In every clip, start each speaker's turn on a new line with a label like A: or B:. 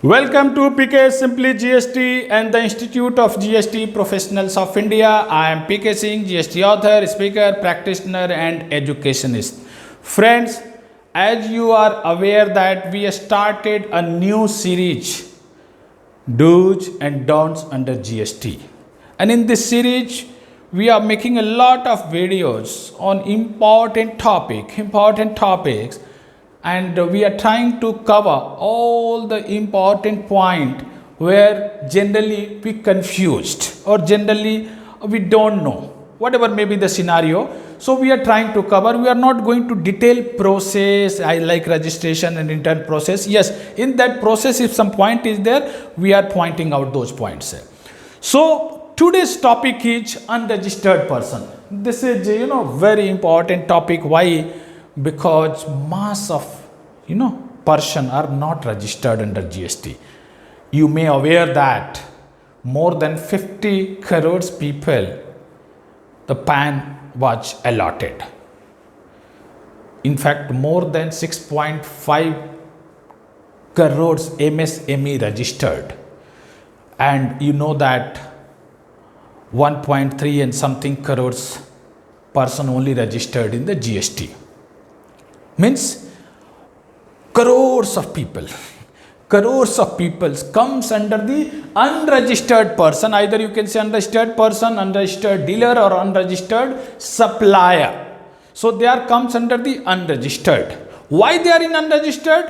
A: Welcome to PK Simply GST and the Institute of GST Professionals of India. I am PK Singh, GST author, speaker, practitioner and educationist. Friends, as you are aware that we started a new series, Do's and Don'ts under GST. And in this series, we are making a lot of videos on important topics, and we are trying to cover all the important point where generally we confused or generally we don't know whatever may be the scenario. So we are trying to cover. We are not going to detail process I like registration and intern process. Yes, in that process if some point is there, we are pointing out those points. So today's topic is unregistered person. This is very important topic. Why? Because mass of person are not registered under GST. You may aware that more than 50 crores people the PAN was allotted. In fact, more than 6.5 crores MSME registered, and you know that 1.3 and something crores person only registered in the GST. Means crores of people comes under the unregistered person. Either you can say unregistered person, unregistered dealer or unregistered supplier. So they are comes under the unregistered. Why they are in unregistered?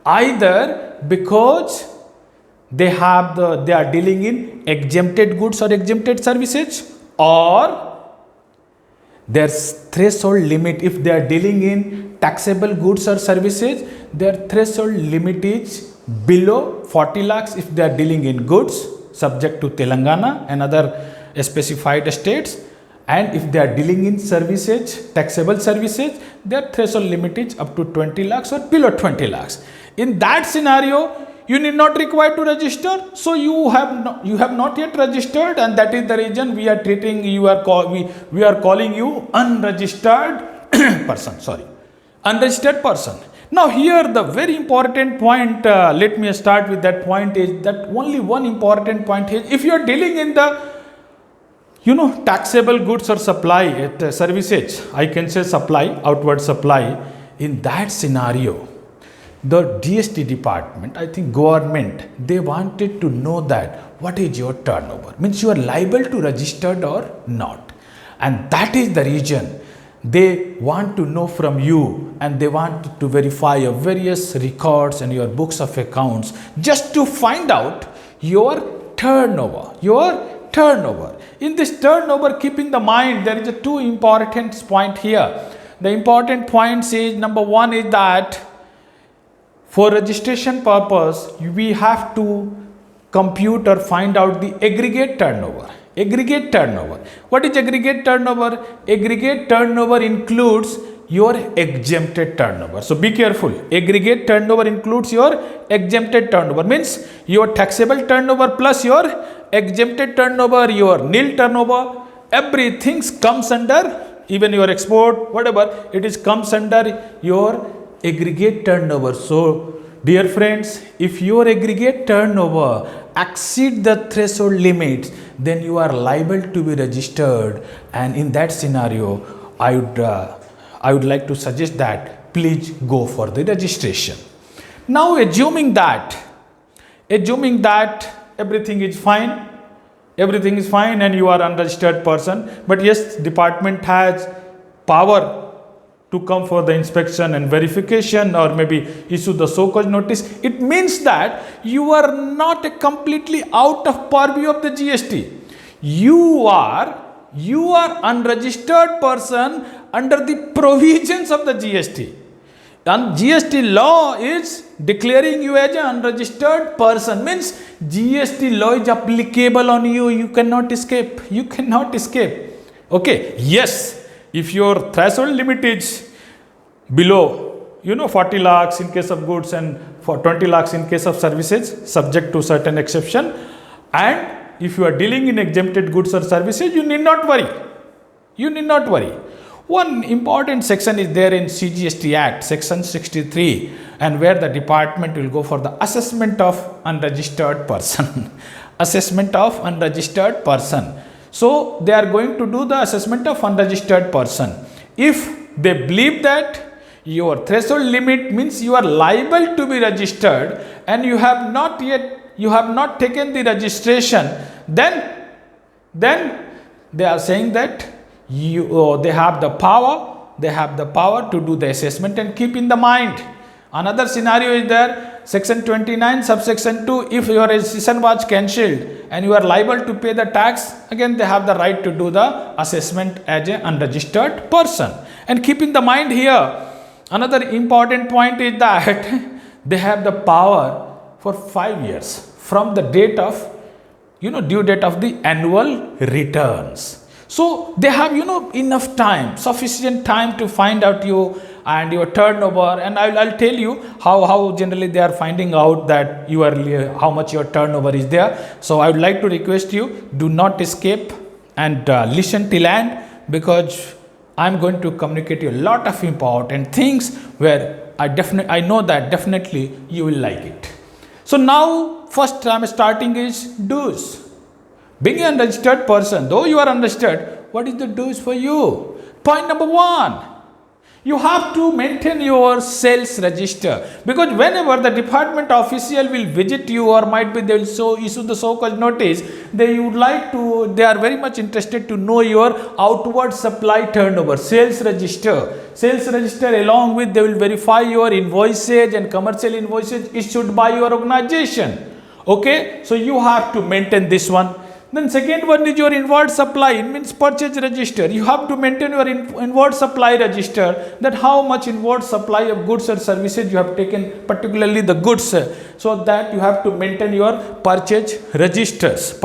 A: Either because they are dealing in exempted goods or exempted services, or their threshold limit, if they are dealing in taxable goods or services, their threshold limit is below 40 lakhs if they are dealing in goods subject to Telangana and other specified states, and if they are dealing in services, taxable services, their threshold limit is up to 20 lakhs or below 20 lakhs. In that scenario, you need not require to register. So you have not yet registered, and that is the reason we are treating you we are calling you unregistered person. Unregistered person. Now here the very important point, let me start with that point, is that only one important point is, if you are dealing in the taxable goods or supply services, I can say supply, outward supply, in that scenario the GST department, I think government, they wanted to know that what is your turnover, means you are liable to registered or not, and that is the reason they want to know from you, and they want to verify your various records and your books of accounts just to find out your turnover. In this turnover, keep in the mind there is a two important point here. The important points is, number one is that for registration purpose, we have to compute or find out the aggregate turnover. What is aggregate turnover? Aggregate turnover includes your exempted turnover. So be careful. Aggregate turnover includes your exempted turnover. Means your taxable turnover plus your exempted turnover, your nil turnover, everything comes under, even your export, whatever, it is comes under your aggregate turnover. So dear friends, if your aggregate turnover exceed the threshold limits, then you are liable to be registered, and in that scenario I would like to suggest that please go for the registration. Now assuming that everything is fine and you are unregistered person, but yes, department has power to come for the inspection and verification, or maybe issue the so-called notice. It means that you are not completely out of purview of the GST. You are unregistered person under the provisions of the GST. And GST law is declaring you as an unregistered person. Means GST law is applicable on you. You cannot escape. Okay. Yes. If your threshold limit is below 40 lakhs in case of goods and for 20 lakhs in case of services, subject to certain exception, and if you are dealing in exempted goods or services, you need not worry. One important section is there in CGST Act, section 63, and where the department will go for the assessment of unregistered person. Assessment of unregistered person. So they are going to do the assessment of unregistered person. If they believe that your threshold limit means you are liable to be registered and you have not taken the registration, then they are saying that they have the power to do the assessment. And keep in the mind, another scenario is there, section 29 subsection 2, if your registration was cancelled and you are liable to pay the tax, again they have the right to do the assessment as an unregistered person. And keep in the mind here, another important point is that they have the power for 5 years from the date of due date of the annual returns. So they have enough time, sufficient time to find out you and your turnover. And I'll tell you how generally they are finding out that how much your turnover is there. So I would like to request you, do not escape and listen till end, because I'm going to communicate you a lot of important things where I know that definitely you will like it. So now first I'm starting is dues. Being an unregistered person, though you are unregistered, what is the dues for you? Point number 1, you have to maintain your sales register, because whenever the department official will visit you, or might be they will issue the so-called notice, they are very much interested to know your outward supply turnover, sales register. Sales register, along with they will verify your invoices and commercial invoices issued by your organization. Okay, so you have to maintain this one. Then second one is your inward supply, it means purchase register. You have to maintain your inward supply register, that how much inward supply of goods or services you have taken, particularly the goods, so that you have to maintain your purchase registers.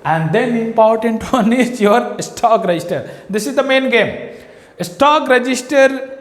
A: And then important one is your stock register. This is the main game. Stock register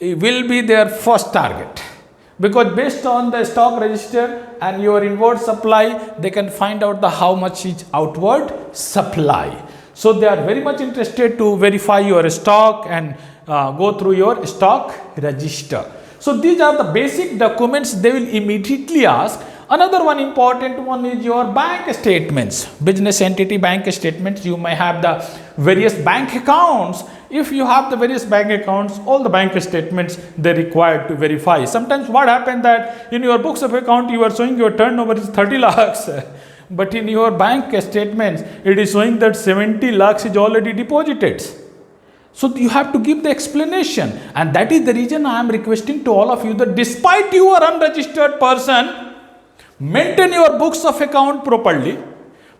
A: will be their first target, because based on the stock register and your inward supply, they can find out how much is outward supply. So they are very much interested to verify your stock and go through your stock register. So these are the basic documents they will immediately ask. Another one important one is your bank statements, business entity bank statements. You may have the various bank accounts. If you have the various bank accounts, all the bank statements they required to verify. Sometimes what happens that in your books of account you are showing your turnover is 30 lakhs, but in your bank statements it is showing that 70 lakhs is already deposited. So you have to give the explanation, and that is the reason I am requesting to all of you that despite you are unregistered person, maintain your books of account properly,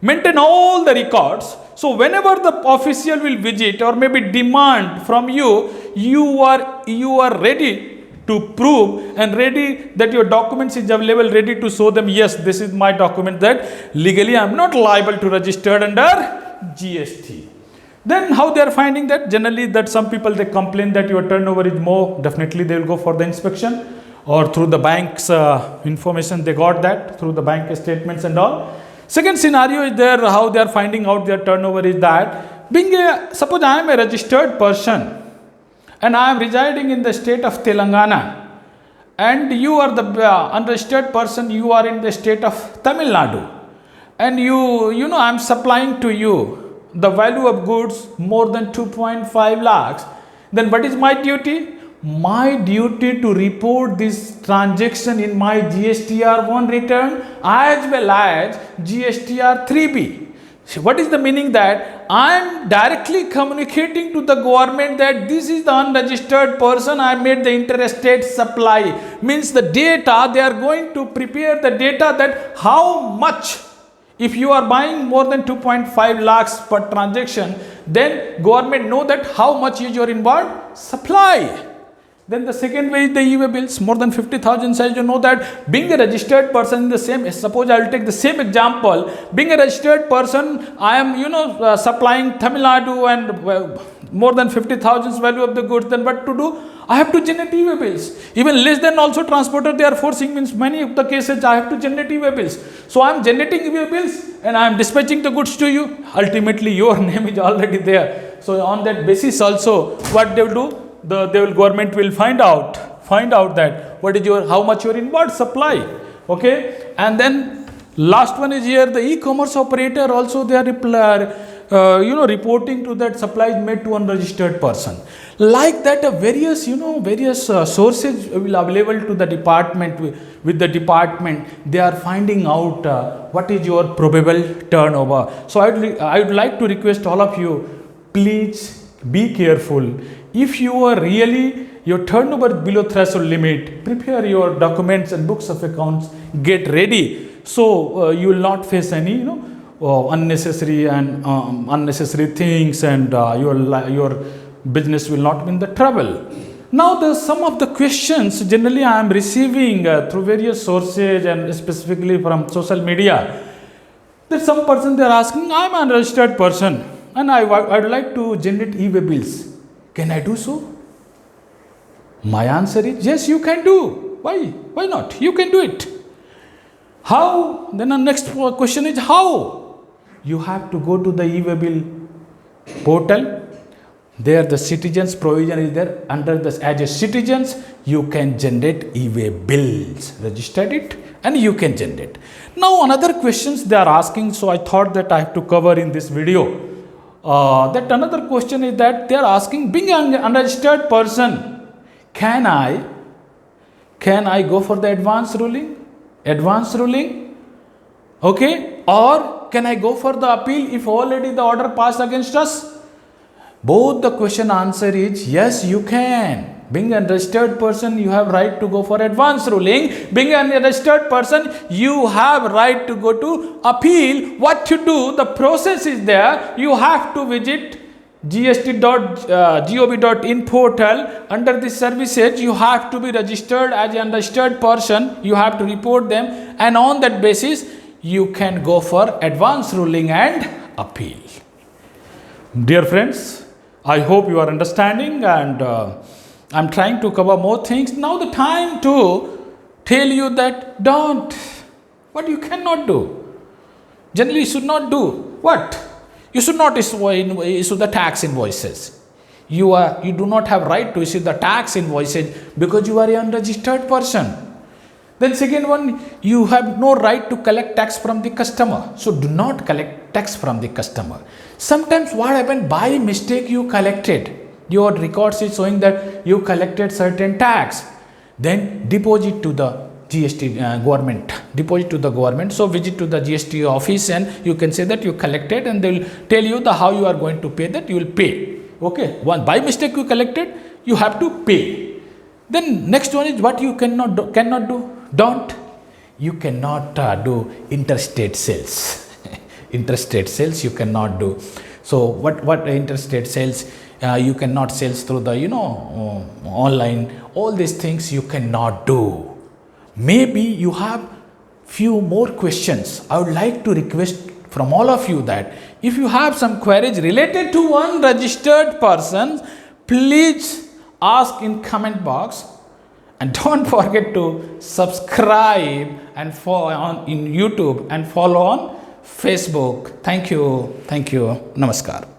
A: maintain all the records. So whenever the official will visit or maybe demand from you, you are ready to prove and ready that your documents is available, ready to show them, yes, this is my document that legally I am not liable to register under GST. Then how they are finding that? Generally that some people they complain that your turnover is more, definitely they will go for the inspection, or through the bank's information they got that through the bank statements and all. Second scenario is there, how they are finding out their turnover is that, suppose I am a registered person and I am residing in the state of Telangana, and you are the unregistered person, you are in the state of Tamil Nadu, and I am supplying to you the value of goods more than 2.5 lakhs, then what is my duty? My duty to report this transaction in my GSTR1 return as well as GSTR3B. So what is the meaning? That I am directly communicating to the government that this is the unregistered person, I made the interstate supply. Means the data, they are going to prepare the data that how much, if you are buying more than 2.5 lakhs per transaction, then government know that how much is your inward supply. Then the second way is the e-way bills, more than 50,000 size. You know that being a registered person in the same, suppose I will take the same example, being a registered person, I am supplying Tamil Nadu and more than 50,000 value of the goods, then what to do? I have to generate e-way bills. Even less than also transporter they are forcing, means many of the cases I have to generate e-way bills. So I am generating e-way bills and I am dispatching the goods to you. Ultimately your name is already there. So on that basis also what they will do, government will find out that what is your, how much your inward supply. Okay, and then last one is here, the e-commerce operator also they are reporting to that supply is made to unregistered person. Like that, various sources will available to the department. With the department, they are finding out what is your probable turnover. So I would like to request all of you, please be careful. If you are really your turnover below threshold limit, prepare your documents and books of accounts, get ready, so you will not face any unnecessary things, and your business will not be in the trouble. Now some of the questions generally I am receiving through various sources and specifically from social media, that some person they are asking, I am an unregistered person and I would like to generate e-way bills. Can I do so? My answer is yes, you can do. Why not? You can do it. How? Then the next question is how? You have to go to the e-way bill portal. There the citizens provision is there. Under this, as a citizens, you can generate e-way bills. Register it and you can generate. Now another questions they are asking, so I thought that I have to cover in this video. That another question is that they are asking, being an unregistered person, can I go for the advance ruling? Okay, or can I go for the appeal if already the order passed against us? Both the question answer is yes, you can. Being a registered person, you have right to go for advance ruling. Being a registered person, you have right to go to appeal. What to do? The process is there. You have to visit gst.gov.in portal. Under this services, you have to be registered as a registered person. You have to report them, and on that basis, you can go for advance ruling and appeal. Dear friends, I hope you are understanding, and I'm trying to cover more things. Now the time to tell you that what you cannot do. Generally you should not do. What? You should not issue the tax invoices. You do not have right to issue the tax invoices because you are an unregistered person. Then second one, you have no right to collect tax from the customer. So do not collect tax from the customer. Sometimes what happened, by mistake you collected. Your records is showing that you collected certain tax. Then deposit to the GST government. Deposit to the government. So visit to the GST office and you can say that you collected, and they will tell you how you are going to pay that. You will pay. Okay. One by mistake you collected, you have to pay. Then next one is what you cannot do. You cannot do interstate sales. Interstate sales you cannot do. So what interstate sales? You cannot sales through the online. All these things you cannot do. Maybe you have few more questions. I would like to request from all of you that if you have some queries related to unregistered persons, please ask in comment box. And don't forget to subscribe and follow on in YouTube and follow on Facebook. Thank you. Namaskar.